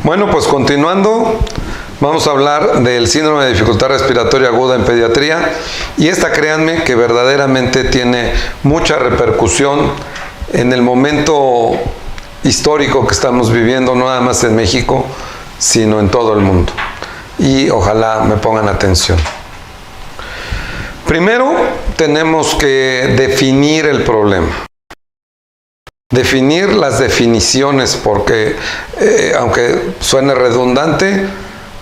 Bueno, pues continuando, vamos a hablar del síndrome de dificultad respiratoria aguda en pediatría, y esta, créanme, que verdaderamente tiene mucha repercusión en el momento histórico que estamos viviendo, no nada más en México, sino en todo el mundo. Y ojalá me pongan atención. Primero, tenemos que definir el problema. Definir las definiciones, porque aunque suene redundante,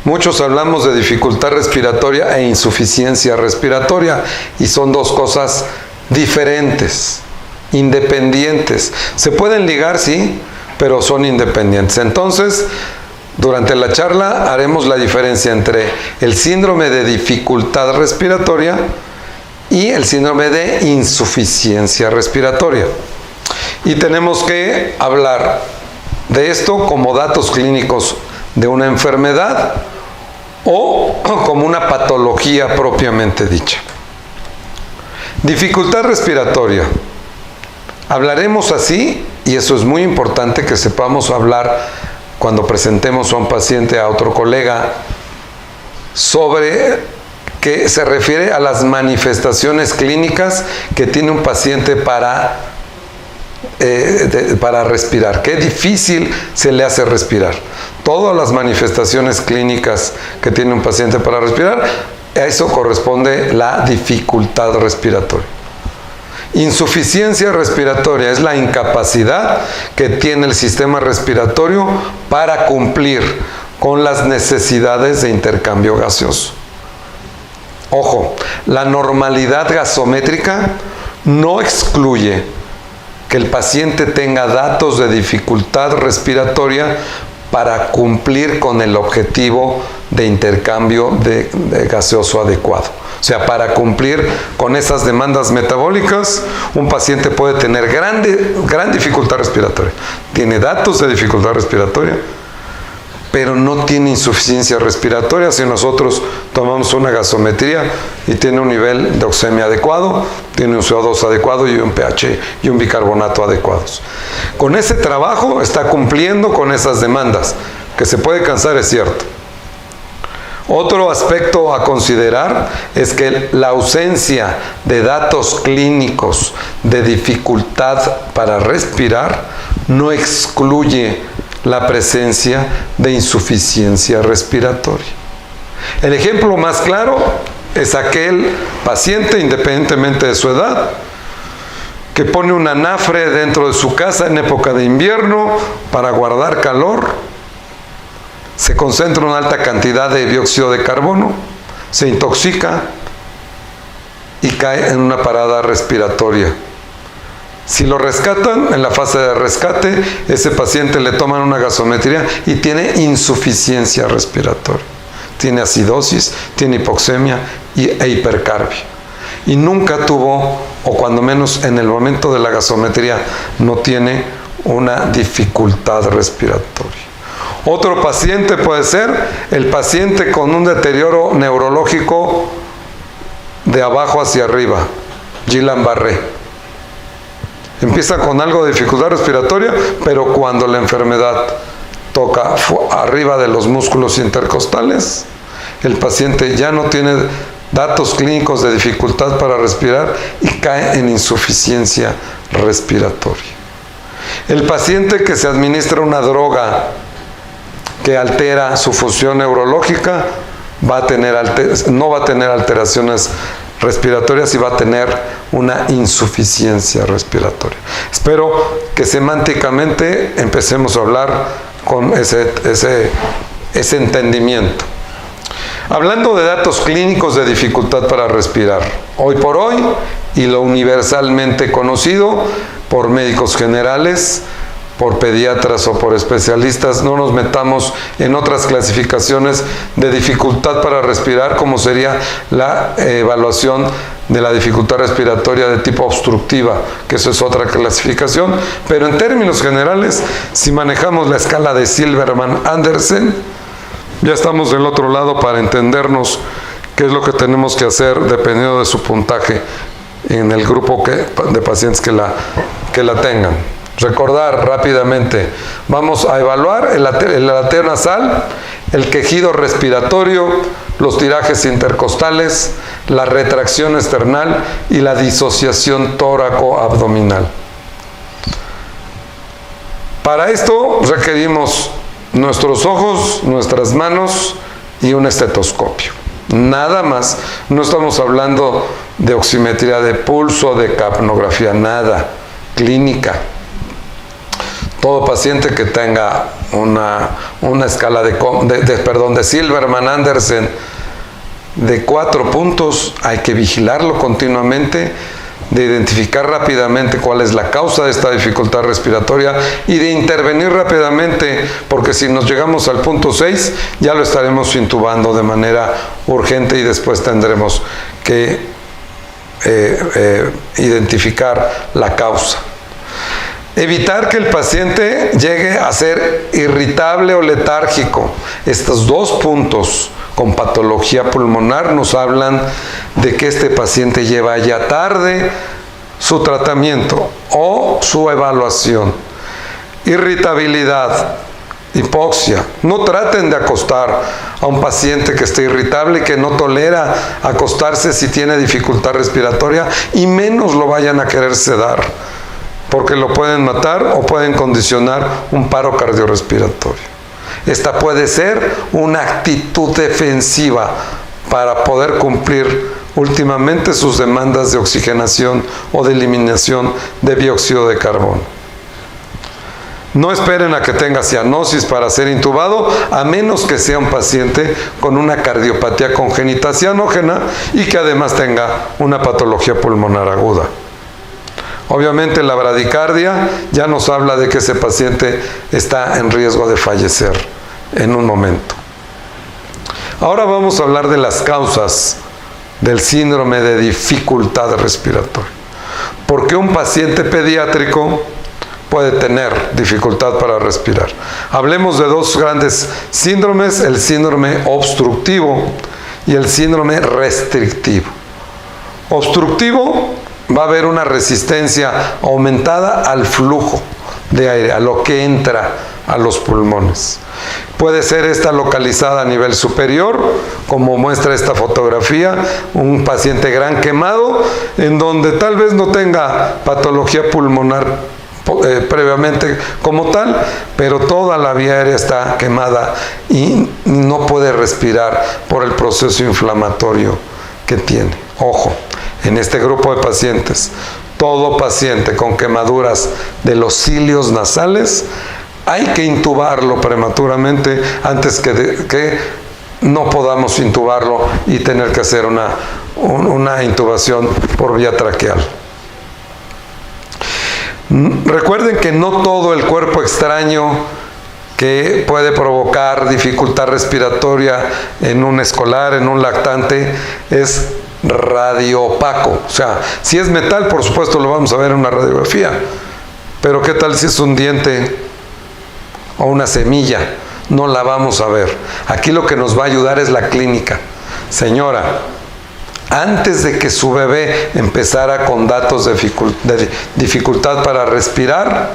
muchos hablamos de dificultad respiratoria e insuficiencia respiratoria, y son dos cosas diferentes, independientes. Se pueden ligar, sí, pero son independientes. Entonces, durante la charla haremos la diferencia entre el síndrome de dificultad respiratoria y el síndrome de insuficiencia respiratoria. Y tenemos que hablar de esto como datos clínicos de una enfermedad o como una patología propiamente dicha. Dificultad respiratoria. Hablaremos así, y eso es muy importante que sepamos hablar cuando presentemos a un paciente, a otro colega, sobre que se refiere a las manifestaciones clínicas que tiene un paciente para respirar. Qué difícil se le hace respirar. Todas las manifestaciones clínicas que tiene un paciente para respirar, a eso corresponde la dificultad respiratoria. Insuficiencia respiratoria es la incapacidad que tiene el sistema respiratorio para cumplir con las necesidades de intercambio gaseoso. Ojo, la normalidad gasométrica no excluye que el paciente tenga datos de dificultad respiratoria para cumplir con el objetivo de intercambio de gaseoso adecuado. O sea, para cumplir con esas demandas metabólicas, un paciente puede tener gran dificultad respiratoria. Tiene datos de dificultad respiratoria, pero no tiene insuficiencia respiratoria si nosotros tomamos una gasometría y tiene un nivel de oxemia adecuado, tiene un CO2 adecuado y un pH y un bicarbonato adecuados. Con ese trabajo está cumpliendo con esas demandas. Que se puede cansar, es cierto. Otro aspecto a considerar es que la ausencia de datos clínicos de dificultad para respirar no excluye la presencia de insuficiencia respiratoria. El ejemplo más claro es aquel paciente, independientemente de su edad, que pone un anafre dentro de su casa en época de invierno para guardar calor. Se concentra una alta cantidad de dióxido de carbono, se intoxica y cae en una parada respiratoria. Si lo rescatan, en la fase de rescate, ese paciente le toman una gasometría y tiene insuficiencia respiratoria. Tiene acidosis, tiene hipoxemia e hipercarbia. Y nunca tuvo, o cuando menos en el momento de la gasometría, no tiene una dificultad respiratoria. Otro paciente puede ser el paciente con un deterioro neurológico de abajo hacia arriba, Guillain-Barré. Empieza con algo de dificultad respiratoria, pero cuando la enfermedad toca arriba de los músculos intercostales, el paciente ya no tiene datos clínicos de dificultad para respirar y cae en insuficiencia respiratoria. El paciente que se administra una droga que altera su función neurológica no va a tener alteraciones respiratorias y va a tener una insuficiencia respiratoria. Espero que semánticamente empecemos a hablar con ese entendimiento. Hablando de datos clínicos de dificultad para respirar, hoy por hoy, y lo universalmente conocido por médicos generales, por pediatras o por especialistas, no nos metamos en otras clasificaciones de dificultad para respirar, como sería la evaluación de la dificultad respiratoria de tipo obstructiva, que eso es otra clasificación, pero en términos generales, si manejamos la escala de Silverman-Andersen, ya estamos del otro lado para entendernos qué es lo que tenemos que hacer dependiendo de su puntaje en el grupo de pacientes que la tengan. Recordar rápidamente, vamos a evaluar el aleteo nasal, el quejido respiratorio, los tirajes intercostales, la retracción esternal y la disociación tóraco-abdominal. Para esto requerimos nuestros ojos, nuestras manos y un estetoscopio. Nada más. No estamos hablando de oximetría de pulso, de capnografía, nada. Clínica. Todo paciente que tenga una escala de Silverman-Andersen de 4 puntos, hay que vigilarlo continuamente, de identificar rápidamente cuál es la causa de esta dificultad respiratoria y de intervenir rápidamente, porque si nos llegamos al punto 6 ya lo estaremos intubando de manera urgente y después tendremos que identificar la causa. Evitar que el paciente llegue a ser irritable o letárgico. Estos 2 puntos con patología pulmonar nos hablan de que este paciente lleva ya tarde su tratamiento o su evaluación. Irritabilidad, hipoxia. No traten de acostar a un paciente que esté irritable y que no tolera acostarse si tiene dificultad respiratoria, y menos lo vayan a querer sedar, porque lo pueden matar o pueden condicionar un paro cardiorrespiratorio. Esta puede ser una actitud defensiva para poder cumplir últimamente sus demandas de oxigenación o de eliminación de dióxido de carbono. No esperen a que tenga cianosis para ser intubado, a menos que sea un paciente con una cardiopatía congénita cianógena y que además tenga una patología pulmonar aguda. Obviamente la bradicardia ya nos habla de que ese paciente está en riesgo de fallecer en un momento. Ahora vamos a hablar de las causas del síndrome de dificultad respiratoria. ¿Por qué un paciente pediátrico puede tener dificultad para respirar? Hablemos de 2 grandes síndromes, el síndrome obstructivo y el síndrome restrictivo. Obstructivo, va a haber una resistencia aumentada al flujo de aire, a lo que entra a los pulmones. Puede ser esta localizada a nivel superior, como muestra esta fotografía, un paciente gran quemado, en donde tal vez no tenga patología pulmonar previamente como tal, pero toda la vía aérea está quemada y no puede respirar por el proceso inflamatorio que tiene. Ojo, en este grupo de pacientes, todo paciente con quemaduras de los cilios nasales, hay que intubarlo prematuramente antes que no podamos intubarlo y tener que hacer una intubación por vía traqueal. Recuerden que no todo el cuerpo extraño que puede provocar dificultad respiratoria en un escolar, en un lactante, es radioopaco. O sea, si es metal, por supuesto lo vamos a ver en una radiografía, pero ¿qué tal si es un diente o una semilla? No la vamos a ver. Aquí lo que nos va a ayudar es la clínica. Señora, antes de que su bebé empezara con datos de dificultad para respirar,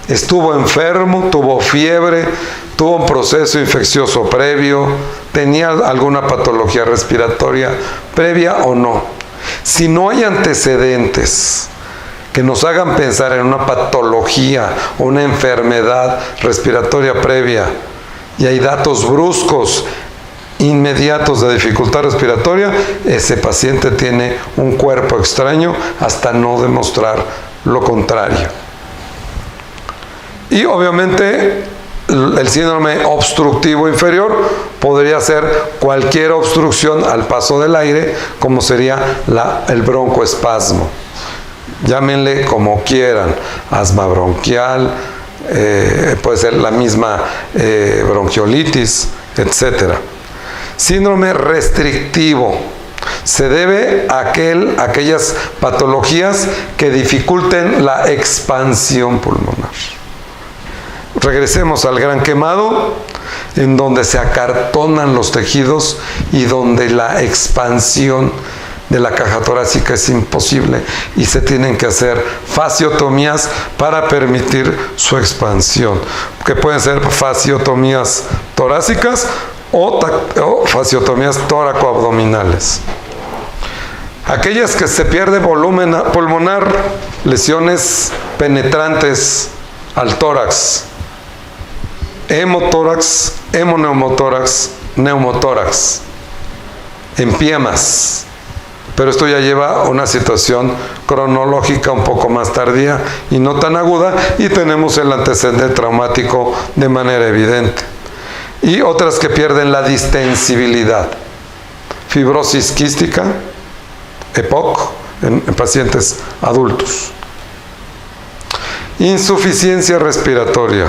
estuvo enfermo, tuvo fiebre, tuvo un proceso infeccioso previo, tenía alguna patología respiratoria previa o no. Si no hay antecedentes que nos hagan pensar en una patología o una enfermedad respiratoria previa y hay datos bruscos, inmediatos de dificultad respiratoria, ese paciente tiene un cuerpo extraño hasta no demostrar lo contrario. Y obviamente el síndrome obstructivo inferior podría ser cualquier obstrucción al paso del aire, como sería el broncoespasmo. Llámenle como quieran, asma bronquial, puede ser la misma bronquiolitis, etc. Síndrome restrictivo se debe a aquellas patologías que dificulten la expansión pulmonar. Regresemos al gran quemado, en donde se acartonan los tejidos y donde la expansión de la caja torácica es imposible y se tienen que hacer fasciotomías para permitir su expansión, que pueden ser fasciotomías torácicas o fasciotomías tóraco-abdominales. Aquellas que se pierde volumen pulmonar, lesiones penetrantes al tórax, hemotórax, hemoneumotórax, neumotórax, empiemas. Pero esto ya lleva a una situación cronológica un poco más tardía y no tan aguda, y tenemos el antecedente traumático de manera evidente. Y otras que pierden la distensibilidad, fibrosis quística, EPOC, en pacientes adultos. Insuficiencia respiratoria.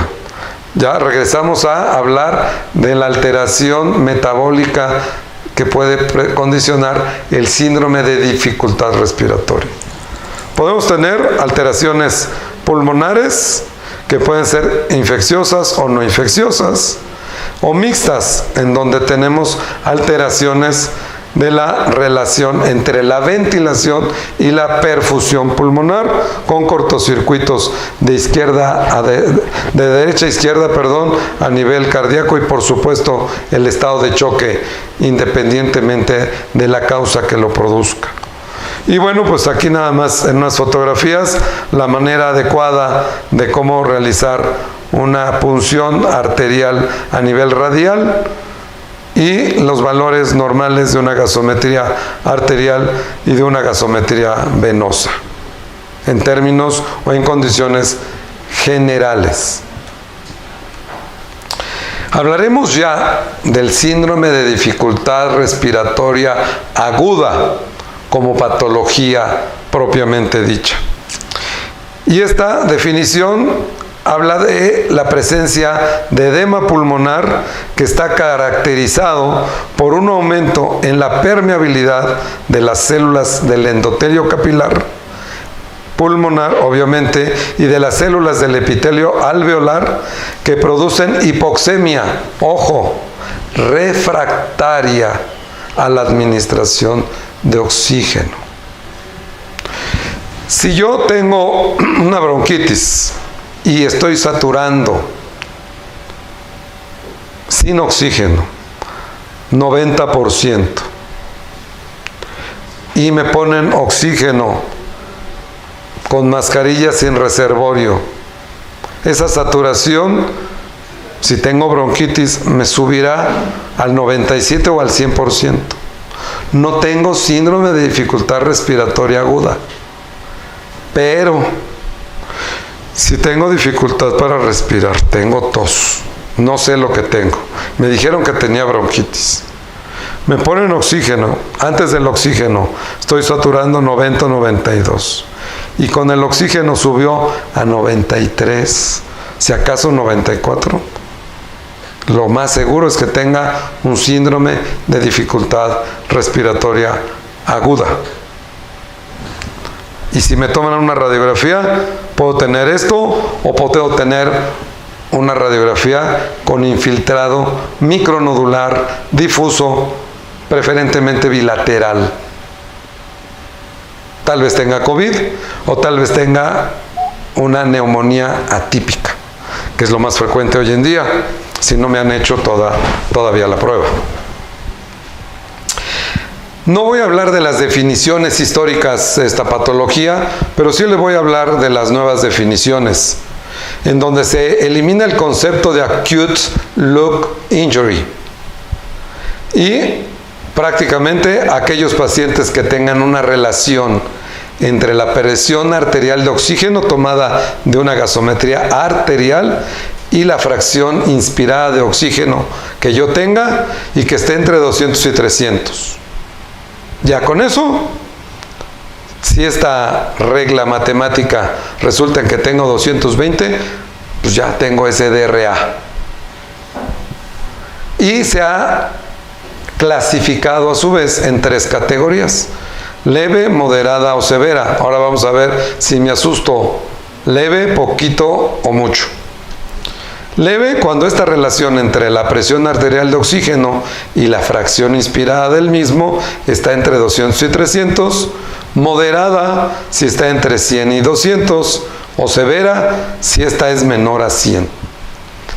Ya regresamos a hablar de la alteración metabólica que puede condicionar el síndrome de dificultad respiratoria. Podemos tener alteraciones pulmonares que pueden ser infecciosas o no infecciosas, o mixtas, en donde tenemos alteraciones de la relación entre la ventilación y la perfusión pulmonar, con cortocircuitos de derecha a izquierda, a nivel cardíaco, y por supuesto el estado de choque, independientemente de la causa que lo produzca. Y bueno, pues aquí nada más en unas fotografías la manera adecuada de cómo realizar una punción arterial a nivel radial y los valores normales de una gasometría arterial y de una gasometría venosa, en términos o en condiciones generales. Hablaremos ya del síndrome de dificultad respiratoria aguda como patología propiamente dicha. Y esta definición habla de la presencia de edema pulmonar que está caracterizado por un aumento en la permeabilidad de las células del endotelio capilar pulmonar, obviamente, y de las células del epitelio alveolar que producen hipoxemia, ojo, refractaria a la administración de oxígeno. Si yo tengo una bronquitis y estoy saturando sin oxígeno 90% y me ponen oxígeno con mascarilla sin reservorio, esa saturación, si tengo bronquitis, me subirá al 97 o al 100%. No tengo síndrome de dificultad respiratoria aguda, pero si tengo dificultad para respirar, tengo tos, no sé lo que tengo, me dijeron que tenía bronquitis, me ponen oxígeno, antes del oxígeno estoy saturando 90-92 y con el oxígeno subió a 93, si acaso 94, lo más seguro es que tenga un síndrome de dificultad respiratoria aguda. Y si me toman una radiografía, puedo tener esto o puedo tener una radiografía con infiltrado micronodular difuso, preferentemente bilateral. Tal vez tenga COVID o tal vez tenga una neumonía atípica, que es lo más frecuente hoy en día, si no me han hecho todavía la prueba. No voy a hablar de las definiciones históricas de esta patología, pero sí les voy a hablar de las nuevas definiciones, en donde se elimina el concepto de acute lung injury y prácticamente aquellos pacientes que tengan una relación entre la presión arterial de oxígeno tomada de una gasometría arterial y la fracción inspirada de oxígeno que yo tenga y que esté entre 200 y 300. Ya con eso, si esta regla matemática resulta en que tengo 220, pues ya tengo ese DRA. Y se ha clasificado a su vez en 3 categorías: leve, moderada o severa. Ahora vamos a ver si me asusto: leve, poquito o mucho. Leve cuando esta relación entre la presión arterial de oxígeno y la fracción inspirada del mismo está entre 200 y 300, moderada si está entre 100 y 200, o severa si esta es menor a 100.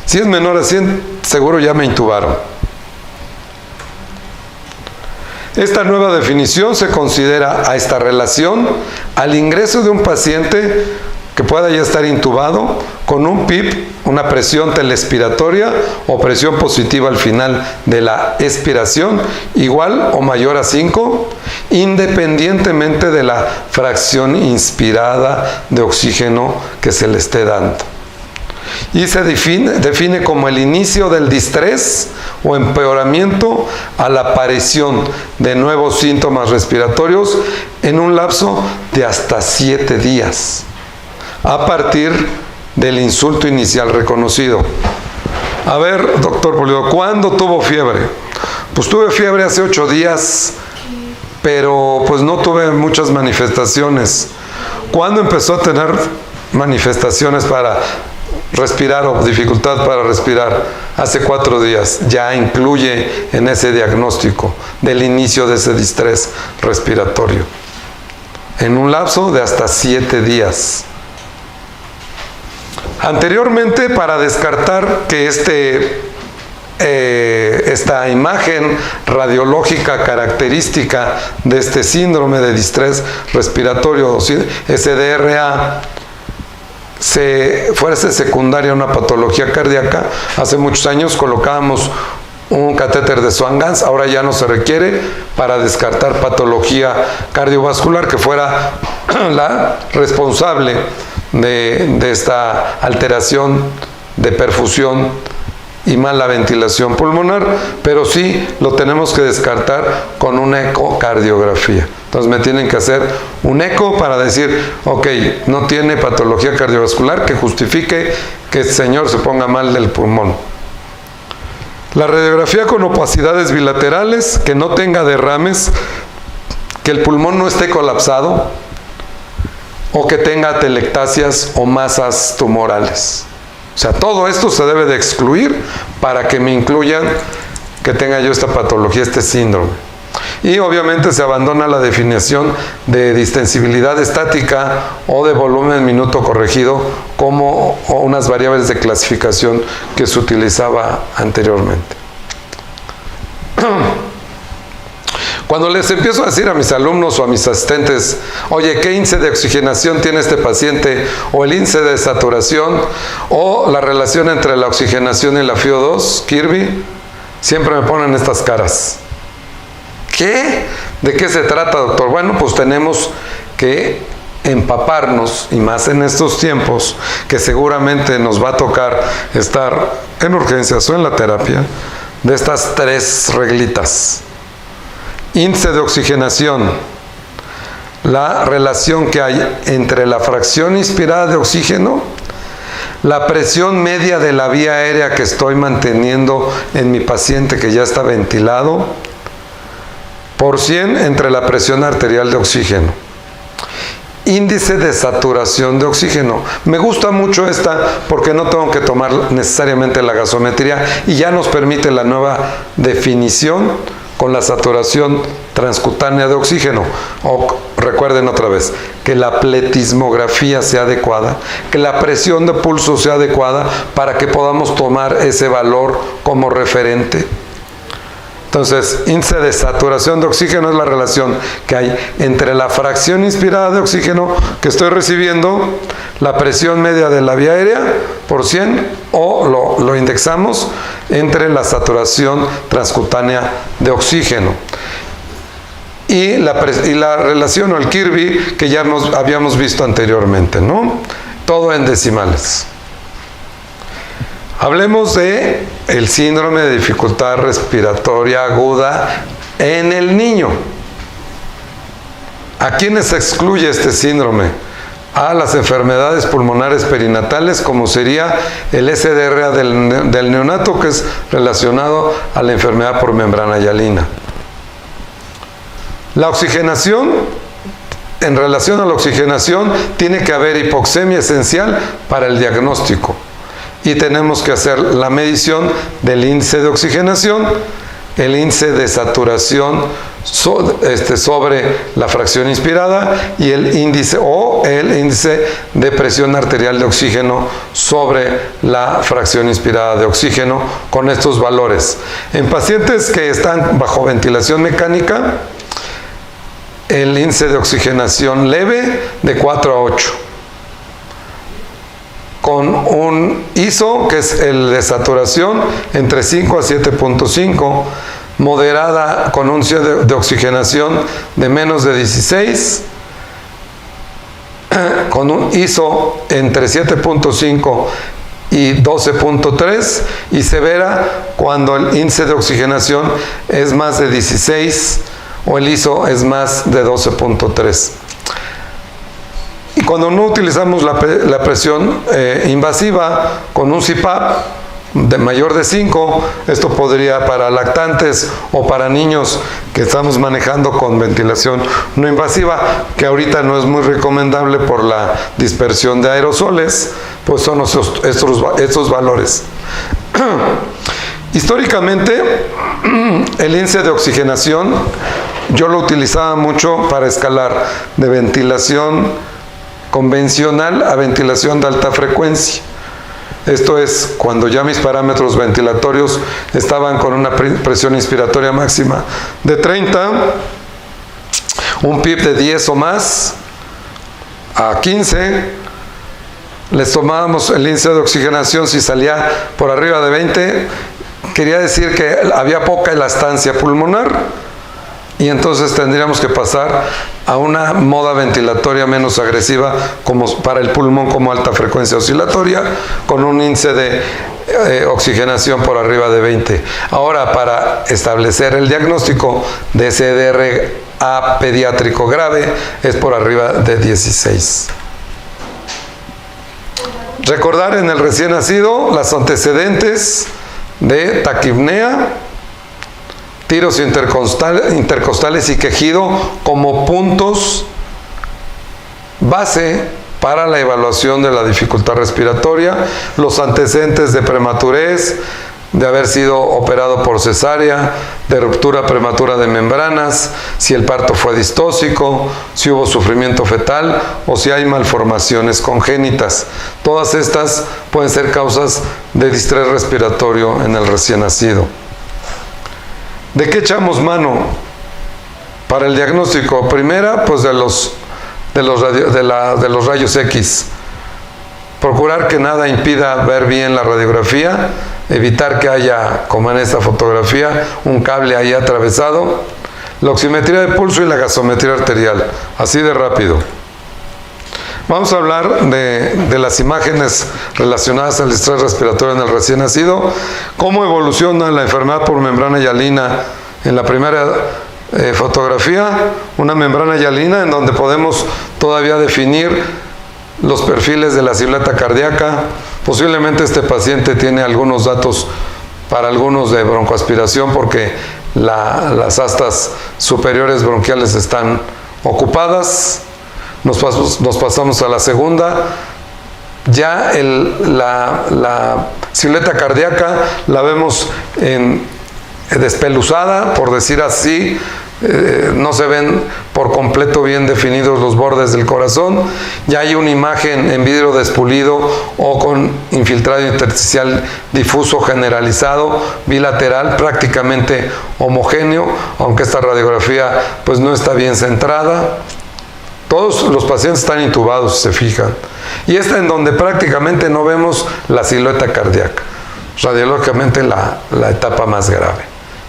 Si es menor a 100, seguro ya me intubaron. Esta nueva definición se considera a esta relación al ingreso de un paciente que pueda ya estar intubado con un PIP, una presión telespiratoria o presión positiva al final de la expiración igual o mayor a 5, independientemente de la fracción inspirada de oxígeno que se le esté dando. Y se define como el inicio del distrés o empeoramiento a la aparición de nuevos síntomas respiratorios en un lapso de hasta 7 días, a partir del insulto inicial reconocido. A ver, doctor Pulido, ¿cuándo tuvo fiebre? Pues tuve fiebre hace 8 días, pero pues no tuve muchas manifestaciones. ¿Cuándo empezó a tener manifestaciones para respirar o dificultad para respirar? Hace 4 días. Ya incluye en ese diagnóstico del inicio de ese distrés respiratorio, en un lapso de hasta 7 días. Anteriormente, para descartar que esta imagen radiológica característica de este síndrome de distrés respiratorio, SDRA, fuese secundaria a una patología cardíaca, hace muchos años colocábamos un catéter de Swan-Ganz, ahora ya no se requiere para descartar patología cardiovascular que fuera la responsable de esta alteración de perfusión y mala ventilación pulmonar, pero sí lo tenemos que descartar con una ecocardiografía. Entonces me tienen que hacer un eco para decir, ok, no tiene patología cardiovascular que justifique que el señor se ponga mal del pulmón. La radiografía con opacidades bilaterales, que no tenga derrames, que el pulmón no esté colapsado o que tenga atelectasias o masas tumorales. O sea, todo esto se debe de excluir para que me incluyan que tenga yo esta patología, este síndrome. Y obviamente se abandona la definición de distensibilidad estática o de volumen minuto corregido como unas variables de clasificación que se utilizaba anteriormente. Cuando les empiezo a decir a mis alumnos o a mis asistentes, oye, ¿qué índice de oxigenación tiene este paciente? O el índice de saturación, o la relación entre la oxigenación y la FiO2, Kirby, siempre me ponen estas caras. ¿Qué? ¿De qué se trata, doctor? Bueno, pues tenemos que empaparnos, y más en estos tiempos, que seguramente nos va a tocar estar en urgencias o en la terapia, de estas 3 reglitas. Índice de oxigenación, la relación que hay entre la fracción inspirada de oxígeno, la presión media de la vía aérea que estoy manteniendo en mi paciente que ya está ventilado, por 100 entre la presión arterial de oxígeno. Índice de saturación de oxígeno. Me gusta mucho esta porque no tengo que tomar necesariamente la gasometría y ya nos permite la nueva definición con la saturación transcutánea de oxígeno. O recuerden otra vez, que la pletismografía sea adecuada, que la presión de pulso sea adecuada para que podamos tomar ese valor como referente. Entonces, índice de saturación de oxígeno es la relación que hay entre la fracción inspirada de oxígeno que estoy recibiendo, la presión media de la vía aérea por 100, o lo indexamos entre la saturación transcutánea de oxígeno. Y la relación o el Kirby que ya habíamos visto anteriormente, ¿no? Todo en decimales. Hablemos de el síndrome de dificultad respiratoria aguda en el niño. ¿A quiénes se excluye este síndrome? A las enfermedades pulmonares perinatales, como sería el SDRA del neonato, que es relacionado a la enfermedad por membrana hialina. La oxigenación, en relación a la oxigenación, tiene que haber hipoxemia esencial para el diagnóstico. y tenemos que hacer la medición del índice de oxigenación, el índice de saturación sobre la fracción inspirada y el índice de presión arterial de oxígeno sobre la fracción inspirada de oxígeno con estos valores. En pacientes que están bajo ventilación mecánica, el índice de oxigenación leve de 4 a 8. Con un ISO, que es el de saturación, entre 5 a 7.5, moderada con un índice de oxigenación de menos de 16, con un ISO entre 7.5 y 12.3, y severa cuando el índice de oxigenación es más de 16 o el ISO es más de 12.3. Y cuando no utilizamos la presión invasiva con un CPAP de mayor de 5, esto podría para lactantes o para niños que estamos manejando con ventilación no invasiva, que ahorita no es muy recomendable por la dispersión de aerosoles, pues son estos valores. Históricamente, el índice de oxigenación yo lo utilizaba mucho para escalar de ventilación convencional a ventilación de alta frecuencia. Esto es cuando ya mis parámetros ventilatorios estaban con una presión inspiratoria máxima de 30, un PIP de 10 o más, a 15, les tomábamos el índice de oxigenación. Si salía por arriba de 20, quería decir que había poca elastancia pulmonar, y entonces tendríamos que pasar a una moda ventilatoria menos agresiva como para el pulmón, como alta frecuencia oscilatoria, con un índice de oxigenación por arriba de 20. Ahora, para establecer el diagnóstico de CDRA pediátrico grave, es por arriba de 16. Recordar en el recién nacido los antecedentes de taquipnea, tiros intercostales y quejido como puntos base para la evaluación de la dificultad respiratoria, los antecedentes de prematurez, de haber sido operado por cesárea, de ruptura prematura de membranas, si el parto fue distóxico, si hubo sufrimiento fetal o si hay malformaciones congénitas. Todas estas pueden ser causas de distrés respiratorio en el recién nacido. ¿De qué echamos mano para el diagnóstico? Primera, pues de los rayos X. Procurar que nada impida ver bien la radiografía, evitar que haya, como en esta fotografía, un cable ahí atravesado. La oximetría de pulso y la gasometría arterial, así de rápido. Vamos a hablar de las imágenes relacionadas al estrés respiratorio en el recién nacido, cómo evoluciona la enfermedad por membrana hialina en la primera fotografía, una membrana hialina en donde podemos todavía definir los perfiles de la silueta cardíaca. Posiblemente este paciente tiene algunos datos para algunos de broncoaspiración porque las astas superiores bronquiales están ocupadas. Nos pasamos a la segunda. Ya la silueta cardíaca la vemos despeluzada, por decir así. No se ven por completo bien definidos los bordes del corazón. Ya hay una imagen en vidrio despulido o con infiltrado intersticial difuso generalizado, bilateral, prácticamente homogéneo, aunque esta radiografía pues no está bien centrada. Todos los pacientes están intubados, si se fijan. Y esta en donde prácticamente no vemos la silueta cardíaca. Radiológicamente la etapa más grave.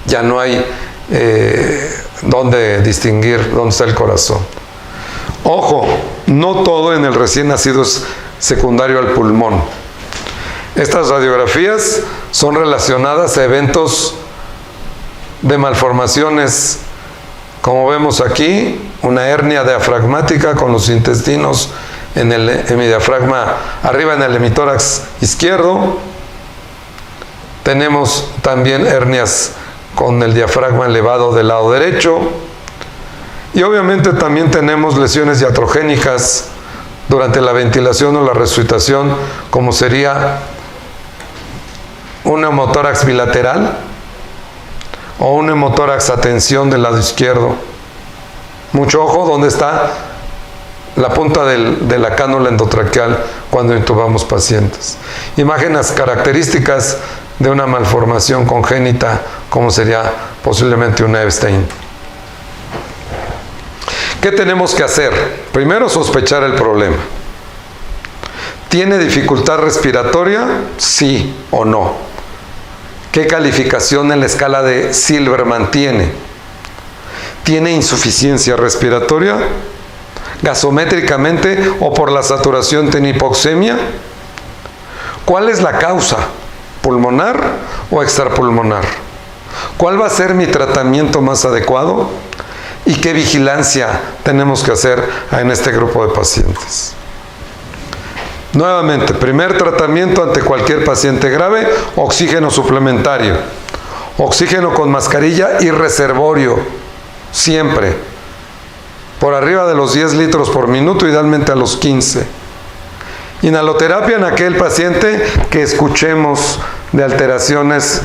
Ya no hay dónde distinguir dónde está el corazón. Ojo, no todo en el recién nacido es secundario al pulmón. Estas radiografías son relacionadas a eventos de malformaciones, como vemos aquí, una hernia diafragmática con los intestinos en el hemidiafragma, arriba en el hemitórax izquierdo. Tenemos también hernias con el diafragma elevado del lado derecho. Y obviamente también tenemos lesiones iatrogénicas durante la ventilación o la resucitación, como sería un neumotórax bilateral o un neumotórax a tensión del lado izquierdo. Mucho ojo, ¿dónde está la punta de la cánula endotraqueal cuando intubamos pacientes? Imágenes características de una malformación congénita, como sería posiblemente un Epstein. ¿Qué tenemos que hacer? Primero, sospechar el problema. ¿Tiene dificultad respiratoria? Sí o no. ¿Qué calificación en la escala de Silverman tiene? ¿Tiene insuficiencia respiratoria? ¿Gasométricamente o por la saturación tiene hipoxemia? ¿Cuál es la causa? ¿Pulmonar o extrapulmonar? ¿Cuál va a ser mi tratamiento más adecuado? ¿Y qué vigilancia tenemos que hacer en este grupo de pacientes? Nuevamente, primer tratamiento ante cualquier paciente grave, oxígeno suplementario. Oxígeno con mascarilla y reservorio, siempre. Por arriba de los 10 litros por minuto, idealmente a los 15. Inhaloterapia en aquel paciente que escuchemos de alteraciones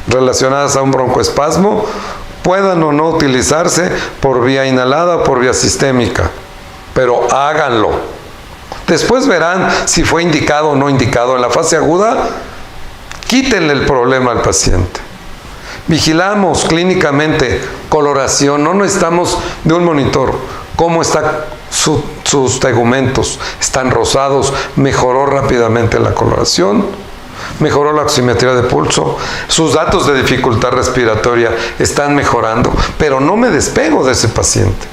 relacionadas a un broncoespasmo, puedan o no utilizarse por vía inhalada o por vía sistémica, pero háganlo. Después verán si fue indicado o no indicado. En la fase aguda, quítenle el problema al paciente. Vigilamos clínicamente coloración, no necesitamos de un monitor. ¿Cómo están sus tegumentos? ¿Están rosados? ¿Mejoró rápidamente la coloración? ¿Mejoró la oximetría de pulso? Sus datos de dificultad respiratoria están mejorando, pero no me despego de ese paciente.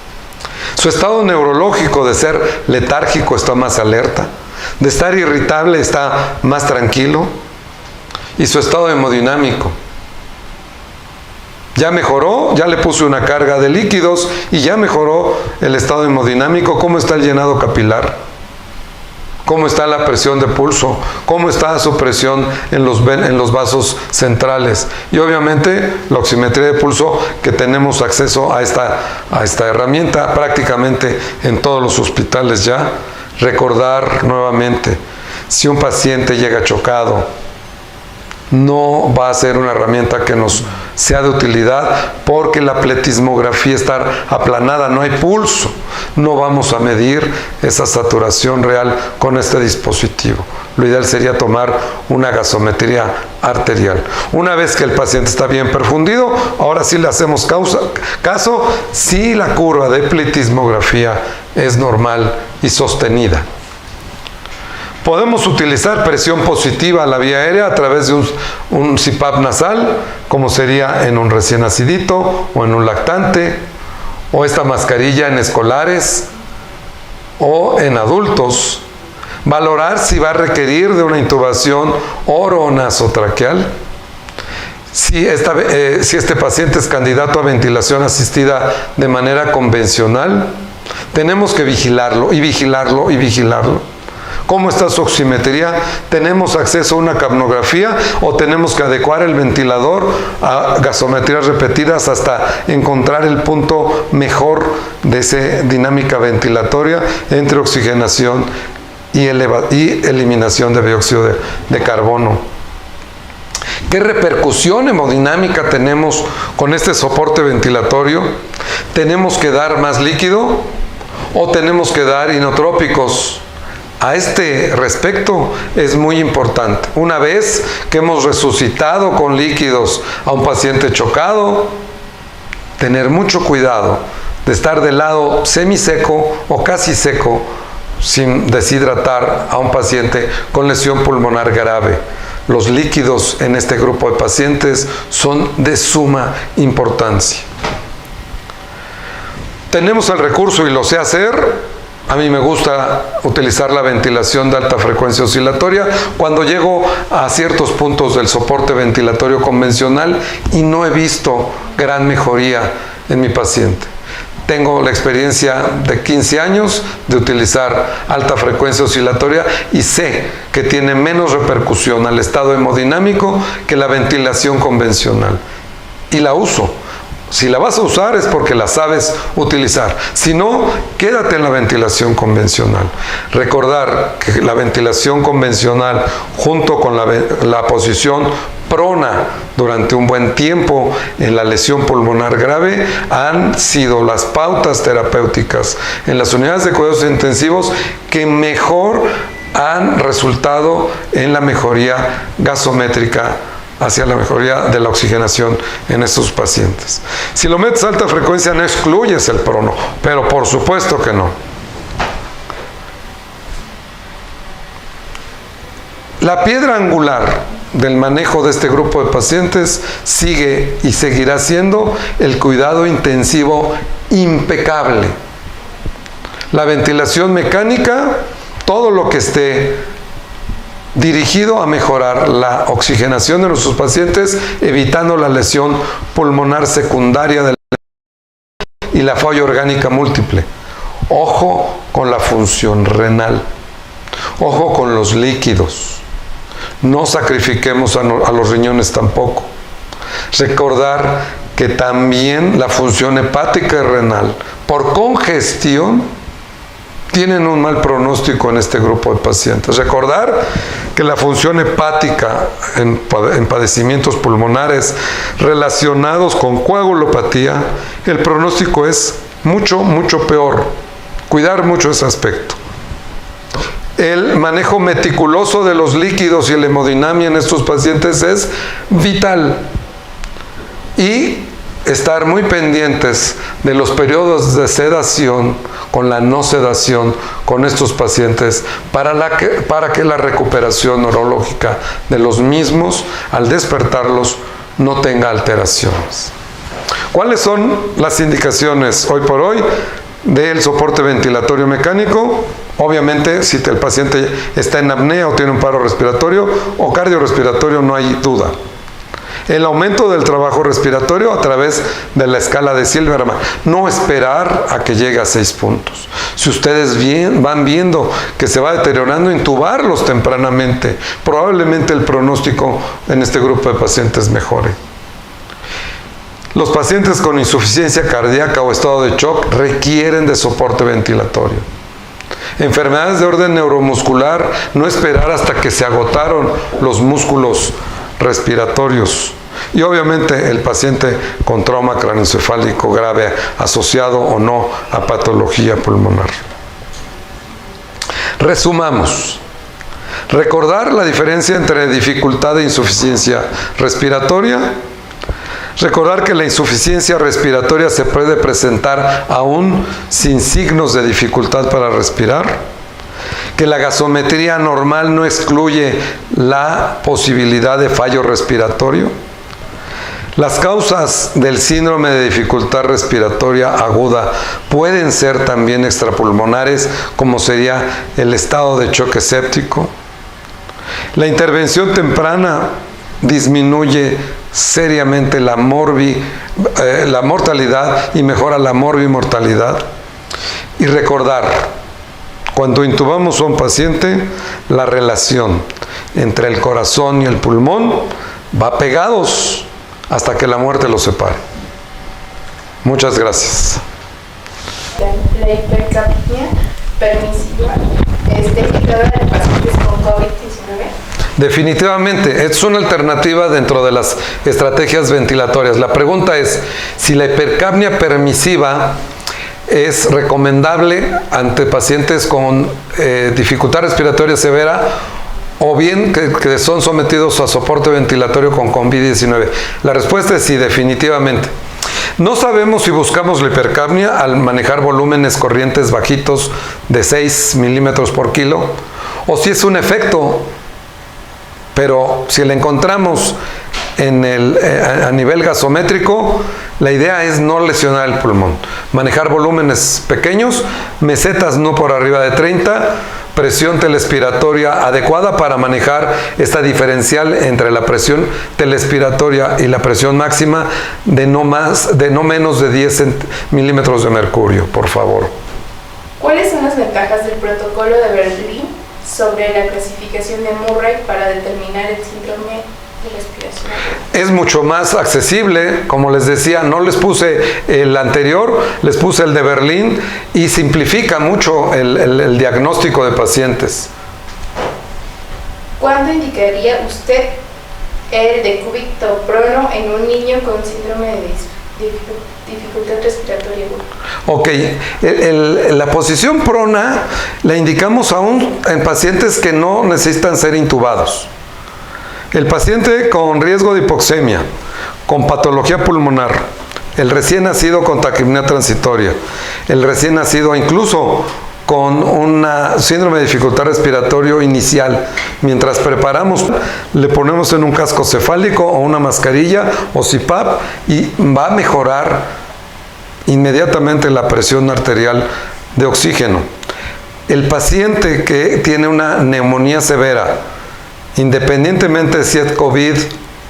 Su estado neurológico de ser letárgico está más alerta, de estar irritable está más tranquilo, y su estado hemodinámico ya mejoró, ya le puse una carga de líquidos y ya mejoró el estado hemodinámico. ¿Cómo está el llenado capilar? ¿Cómo está la presión de pulso? ¿Cómo está su presión en los vasos centrales? Y obviamente la oximetría de pulso, que tenemos acceso a esta herramienta prácticamente en todos los hospitales ya. Recordar nuevamente, si un paciente llega chocado, no va a ser una herramienta que nos sea de utilidad, porque la pletismografía está aplanada, no hay pulso. No vamos a medir esa saturación real con este dispositivo. Lo ideal sería tomar una gasometría arterial. Una vez que el paciente está bien perfundido, ahora sí le hacemos caso si la curva de pletismografía es normal y sostenida. Podemos utilizar presión positiva a la vía aérea a través de un CPAP nasal, como sería en un recién nacidito o en un lactante, o esta mascarilla en escolares o en adultos. Valorar si va a requerir de una intubación oronasotraqueal. Si este paciente es candidato a ventilación asistida de manera convencional, tenemos que vigilarlo y vigilarlo y vigilarlo. ¿Cómo está su oximetría? ¿Tenemos acceso a una capnografía o tenemos que adecuar el ventilador a gasometrías repetidas hasta encontrar el punto mejor de esa dinámica ventilatoria entre oxigenación y eliminación de dióxido de carbono? ¿Qué repercusión hemodinámica tenemos con este soporte ventilatorio? ¿Tenemos que dar más líquido o tenemos que dar inotrópicos? A este respecto es muy importante. Una vez que hemos resucitado con líquidos a un paciente chocado, tener mucho cuidado de estar del lado semiseco o casi seco sin deshidratar a un paciente con lesión pulmonar grave. Los líquidos en este grupo de pacientes son de suma importancia. Tenemos el recurso y lo sé hacer. A mí me gusta utilizar la ventilación de alta frecuencia oscilatoria cuando llego a ciertos puntos del soporte ventilatorio convencional y no he visto gran mejoría en mi paciente. Tengo la experiencia de 15 años de utilizar alta frecuencia oscilatoria y sé que tiene menos repercusión al estado hemodinámico que la ventilación convencional. Y la uso. Si la vas a usar es porque la sabes utilizar. Si no, quédate en la ventilación convencional. Recordar que la ventilación convencional junto con la posición prona durante un buen tiempo en la lesión pulmonar grave han sido las pautas terapéuticas en las unidades de cuidados intensivos que mejor han resultado en la mejoría gasométrica, hacia la mejoría de la oxigenación en estos pacientes. Si lo metes a alta frecuencia no excluyes el prono, pero por supuesto que no. La piedra angular del manejo de este grupo de pacientes sigue y seguirá siendo el cuidado intensivo impecable. La ventilación mecánica, todo lo que esté dirigido a mejorar la oxigenación de nuestros pacientes, evitando la lesión pulmonar secundaria y la falla orgánica múltiple. Ojo con la función renal. Ojo con los líquidos. No sacrifiquemos a los riñones tampoco. Recordar que también la función hepática y renal, por congestión, tienen un mal pronóstico en este grupo de pacientes. Recordar que la función hepática en padecimientos pulmonares relacionados con coagulopatía, el pronóstico es mucho, mucho peor. Cuidar mucho ese aspecto. El manejo meticuloso de los líquidos y la hemodinamia en estos pacientes es vital. Y estar muy pendientes de los periodos de sedación con la no sedación con estos pacientes para que la recuperación neurológica de los mismos, al despertarlos, no tenga alteraciones. ¿Cuáles son las indicaciones hoy por hoy del soporte ventilatorio mecánico? Obviamente, si el paciente está en apnea o tiene un paro respiratorio o cardiorrespiratorio, no hay duda. El aumento del trabajo respiratorio a través de la escala de Silverman. No esperar a que llegue a 6 puntos. Si ustedes van viendo que se va deteriorando, intubarlos tempranamente. Probablemente el pronóstico en este grupo de pacientes mejore. Los pacientes con insuficiencia cardíaca o estado de shock requieren de soporte ventilatorio. Enfermedades de orden neuromuscular, no esperar hasta que se agotaron los músculos respiratorios. Y obviamente el paciente con trauma craneoencefálico grave asociado o no a patología pulmonar. Resumamos. Recordar la diferencia entre dificultad e insuficiencia respiratoria. Recordar que la insuficiencia respiratoria se puede presentar aún sin signos de dificultad para respirar. Que la gasometría normal no excluye la posibilidad de fallo respiratorio. Las causas del síndrome de dificultad respiratoria aguda pueden ser también extrapulmonares, como sería el estado de choque séptico. La intervención temprana disminuye seriamente la mortalidad y mejora la morbimortalidad. Y recordar, cuando intubamos a un paciente, la relación entre el corazón y el pulmón va pegados hasta que la muerte los separe. Muchas gracias. La hipercapnia permisiva es indicada en pacientes con COVID-19. Definitivamente, es una alternativa dentro de las estrategias ventilatorias. La pregunta es si la hipercapnia permisiva es recomendable ante pacientes con dificultad respiratoria severa o bien que son sometidos a soporte ventilatorio con COVID-19. La respuesta es sí, definitivamente. No sabemos si buscamos la hipercapnia al manejar volúmenes corrientes bajitos de 6 milímetros por kilo o si es un efecto. Pero si la encontramos a nivel gasométrico, la idea es no lesionar el pulmón. Manejar volúmenes pequeños, mesetas no por arriba de 30, presión telespiratoria adecuada para manejar esta diferencial entre la presión telespiratoria y la presión máxima de no menos de 10 milímetros de mercurio, por favor. ¿Cuáles son las ventajas del protocolo de Berlín sobre la clasificación de Murray para determinar el síndrome de respiración? Es mucho más accesible, como les decía, no les puse el anterior, les puse el de Berlín y simplifica mucho el diagnóstico de pacientes. ¿Cuándo indicaría usted el decúbito-prono en un niño con síndrome de dificultad respiratoria aguda. Ok, la posición prona la indicamos aún en pacientes que no necesitan ser intubados. El paciente con riesgo de hipoxemia, con patología pulmonar, el recién nacido con taquipnea transitoria, el recién nacido incluso con una síndrome de dificultad respiratoria inicial. Mientras preparamos, le ponemos en un casco cefálico o una mascarilla o CPAP y va a mejorar inmediatamente la presión arterial de oxígeno. El paciente que tiene una neumonía severa, independientemente de si es COVID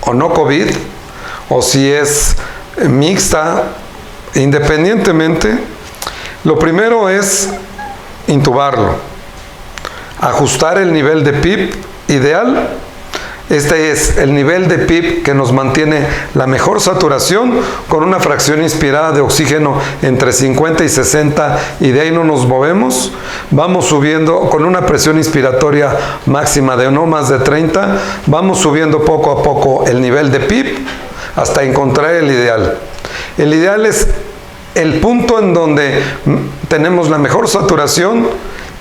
o no COVID, o si es mixta, independientemente, lo primero es intubarlo, ajustar el nivel de PIP ideal. Este es el nivel de PIP que nos mantiene la mejor saturación con una fracción inspirada de oxígeno entre 50 y 60 y de ahí no nos movemos. Vamos subiendo con una presión inspiratoria máxima de no más de 30, vamos subiendo poco a poco el nivel de PIP hasta encontrar el ideal. El ideal es el punto en donde tenemos la mejor saturación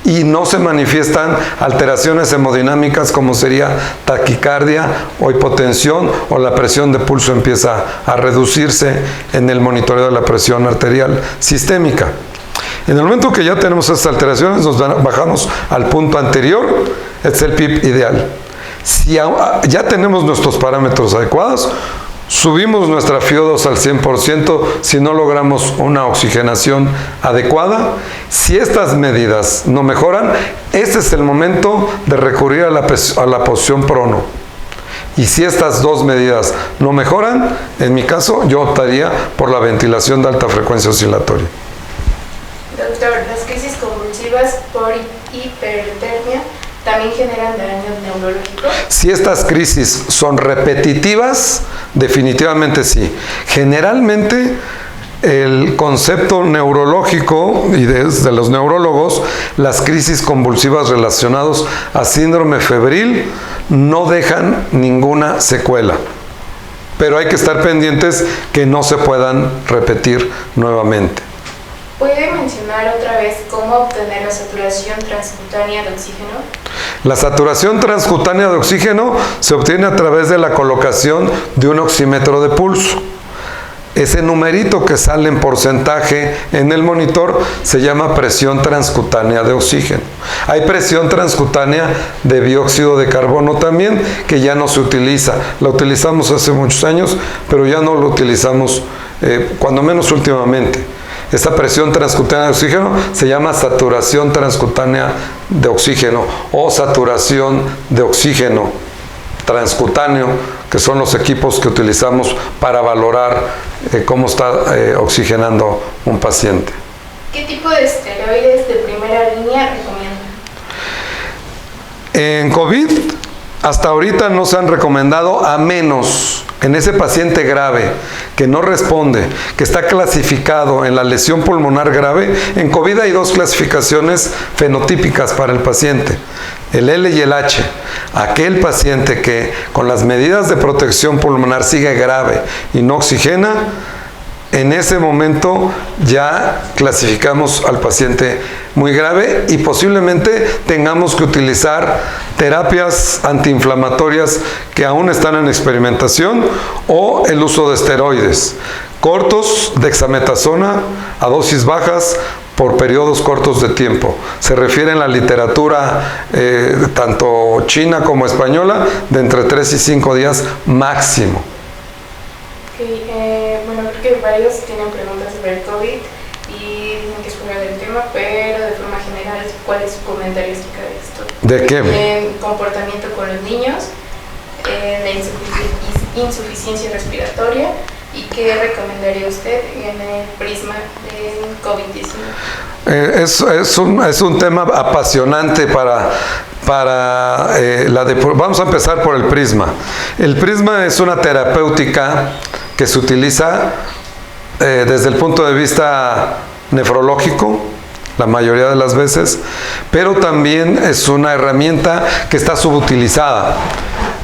y no se manifiestan alteraciones hemodinámicas como sería taquicardia o hipotensión, o la presión de pulso empieza a reducirse en el monitoreo de la presión arterial sistémica. En el momento que ya tenemos estas alteraciones, nos bajamos al punto anterior, este es el PIP ideal. Si ya tenemos nuestros parámetros adecuados, subimos nuestra FiO2 al 100% si no logramos una oxigenación adecuada. Si estas medidas no mejoran, este es el momento de recurrir a la posición prono. Y si estas dos medidas no mejoran, en mi caso, yo optaría por la ventilación de alta frecuencia oscilatoria. Doctor, las crisis convulsivas por hipertermia ¿también generan daño neurológico? Si estas crisis son repetitivas, definitivamente sí. Generalmente el concepto neurológico y desde los neurólogos, las crisis convulsivas relacionadas a síndrome febril no dejan ninguna secuela. Pero hay que estar pendientes que no se puedan repetir nuevamente. ¿Puede mencionar otra vez cómo obtener la saturación transcutánea de oxígeno? La saturación transcutánea de oxígeno se obtiene a través de la colocación de un oxímetro de pulso. Ese numerito que sale en porcentaje en el monitor se llama presión transcutánea de oxígeno. Hay presión transcutánea de dióxido de carbono también, que ya no se utiliza. La utilizamos hace muchos años, pero ya no lo utilizamos, cuando menos últimamente. Esta presión transcutánea de oxígeno se llama saturación transcutánea de oxígeno o saturación de oxígeno transcutáneo, que son los equipos que utilizamos para valorar cómo está oxigenando un paciente. ¿Qué tipo de esteroides de primera línea recomiendan? En COVID, hasta ahorita no se han recomendado, a menos en ese paciente grave que no responde, que está clasificado en la lesión pulmonar grave. En COVID hay dos clasificaciones fenotípicas para el paciente, el L y el H. Aquel paciente que con las medidas de protección pulmonar sigue grave y no oxigena, en ese momento ya clasificamos al paciente muy grave y posiblemente tengamos que utilizar terapias antiinflamatorias que aún están en experimentación o el uso de esteroides cortos, dexametasona a dosis bajas por periodos cortos de tiempo. Se refiere en la literatura tanto china como española de entre 3 y 5 días máximo. Bueno, creo que varios tienen preguntas sobre el COVID y dicen que es fuera del tema, pero de forma general, ¿cuál es su comentario acerca de esto? ¿De qué? En comportamiento con los niños, en la insuficiencia respiratoria, ¿y qué recomendaría usted en el prisma del COVID-19? Es un tema apasionante vamos a empezar por el prisma. El prisma es una terapéutica que se utiliza desde el punto de vista nefrológico, la mayoría de las veces, pero también es una herramienta que está subutilizada.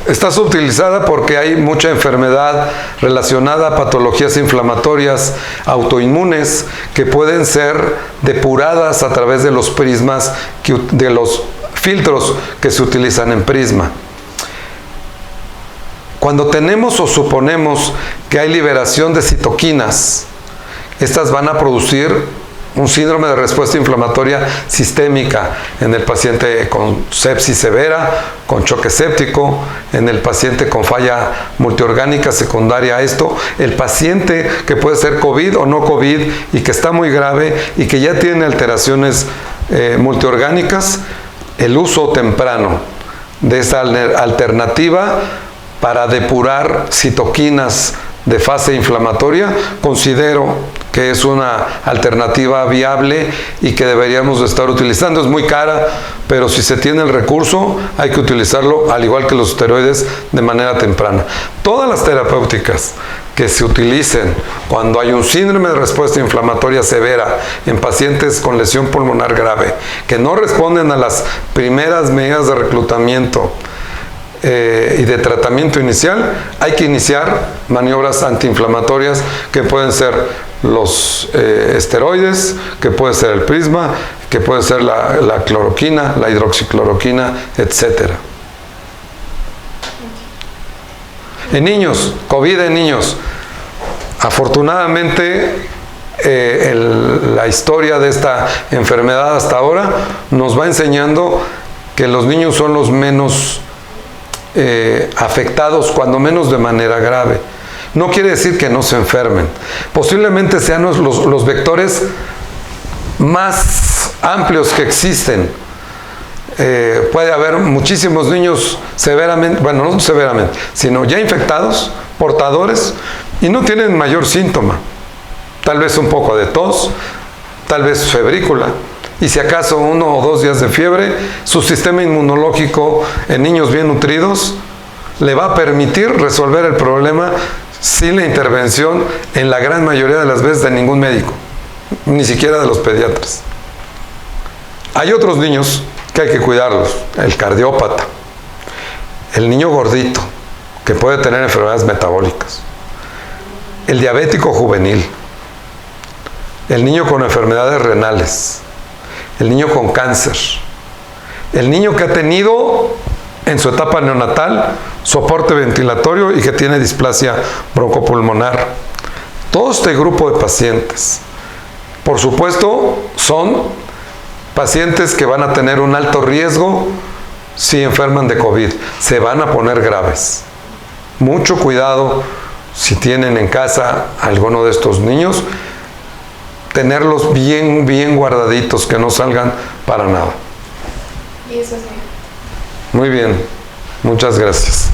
Está subutilizada porque hay mucha enfermedad relacionada a patologías inflamatorias autoinmunes que pueden ser depuradas a través de los prismas, de los filtros que se utilizan en Prisma. Cuando tenemos o suponemos que hay liberación de citoquinas, estas van a producir un síndrome de respuesta inflamatoria sistémica en el paciente con sepsis severa, con choque séptico, en el paciente con falla multiorgánica secundaria a esto, el paciente que puede ser COVID o no COVID y que está muy grave y que ya tiene alteraciones multiorgánicas, el uso temprano de esa alternativa para depurar citoquinas de fase inflamatoria, considero que es una alternativa viable y que deberíamos de estar utilizando. Es muy cara, pero si se tiene el recurso, hay que utilizarlo, al igual que los esteroides, de manera temprana. Todas las terapéuticas que se utilicen cuando hay un síndrome de respuesta inflamatoria severa en pacientes con lesión pulmonar grave, que no responden a las primeras medidas de reclutamiento y de tratamiento inicial, hay que iniciar maniobras antiinflamatorias que pueden ser los esteroides, que puede ser el Prisma, que puede ser la cloroquina, la hidroxicloroquina, etc. En niños, COVID en niños, afortunadamente la historia de esta enfermedad hasta ahora nos va enseñando que los niños son los menos afectados, cuando menos de manera grave. No quiere decir que no se enfermen. Posiblemente sean los vectores más amplios que existen. Puede haber muchísimos niños severamente, bueno, no severamente, sino ya infectados, portadores, y no tienen mayor síntoma. Tal vez un poco de tos, tal vez febrícula, y si acaso 1 o 2 días de fiebre, su sistema inmunológico en niños bien nutridos le va a permitir resolver el problema sin la intervención, en la gran mayoría de las veces, de ningún médico, ni siquiera de los pediatras. Hay otros niños que hay que cuidarlos: el cardiópata, el niño gordito, que puede tener enfermedades metabólicas, el diabético juvenil, el niño con enfermedades renales, el niño con cáncer, el niño que ha tenido en su etapa neonatal soporte ventilatorio y que tiene displasia broncopulmonar. Todo este grupo de pacientes, por supuesto, son pacientes que van a tener un alto riesgo si enferman de COVID. Se van a poner graves. Mucho cuidado si tienen en casa alguno de estos niños, tenerlos bien, bien guardaditos, que no salgan para nada. Y eso sí. Muy bien, muchas gracias.